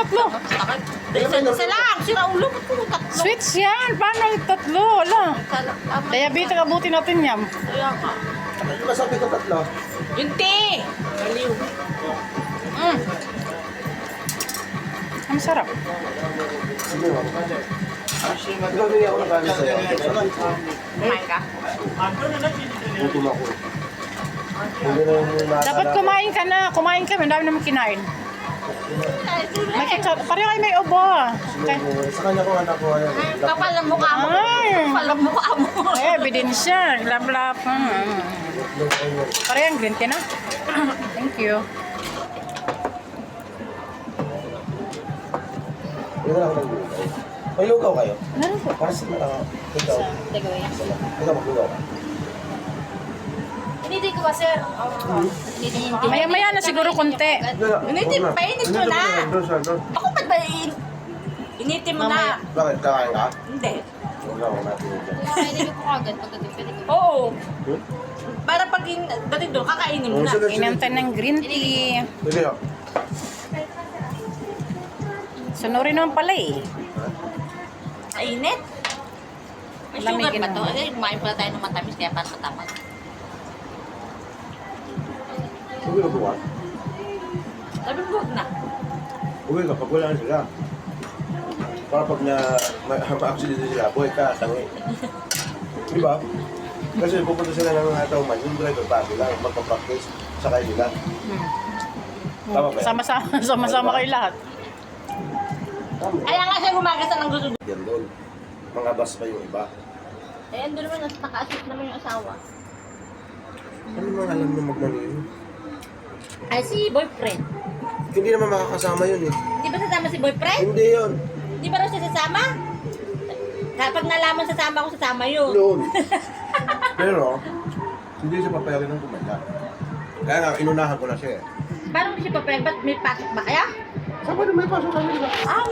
tatlo? Isa lang, sira ulo ko po, tatlo. Sweets yan. Paano tatlo? Wala. Diabetes, abutin natin yan. Kaya ka. Ano yung nasabi ko tatlo? Yung tea! Baliw. Ang sarap. Sige mo. Ikaw din ako nagkali sa'yo. Kumain ka? Gutom ako. Hindi na yung Dapat kumain ka na. Kumain kami. Ang dami naman kinain. May ketchup. Pareho kayo may ubo. Okay. Sa kanya ko anak ko. Kapal ang mukha mo. Ay. Kapal ang mukha mo. Eh, ebidensya. Lablap. Pareho ang green tea na. Thank you. Yun na lang ng lugaw. May lugaw kayo? Meron po. Para sa lugaw. Tagawin. Ikaw maglugaw ka. Hindi ko ba, sir? Maya-maya na siguro konti. Initin, painit mo na. Ako ba't ba initin mo na? Bakit? Kakain ka? Hindi. Wala ko natin yun dyan. Pwede ko agad pagdating. Pwede ko. Oo. Para pag dating doon, kakainin mo na. Inantay ng green tea. Sige o. Sunurin naman pala eh. Mainit. May sugar Lamigin pa to. mo. Eh, kumain pala tayo ng matamis kaya para katamas. Uwi ka buwan. Sabi mo, huwag na. Uwi ka pag wala na sila. Para pag ma-accident sila, buhay ka, tangi. Di ba? Kasi pupunta sila ng mga tauman, yung driver bago lang, magpapractice, sakay nila. Tama ba yan? Sama-sama kayo lahat. Tama. Kaya nga siya gumagasa ng gusto. Yan doon. Mga bus pa yung iba. Eh, ando naman, naka-assist naman yung asawa. Ano naman alam na magmanino? Ay, si boyfriend. Hindi naman makakasama yun eh. Di ba sasama si boyfriend? Hindi yun. Di ba raw siya sasama? Kapag nalaman sasama ko, sasama yun. Noon. Pero, hindi siya papayarin ng kumanda. Kaya nga, inunahan ko na siya eh. Paano mo siya papayag? Ba't may pasok ba kaya? Saan ba na may pasok kami? Ah,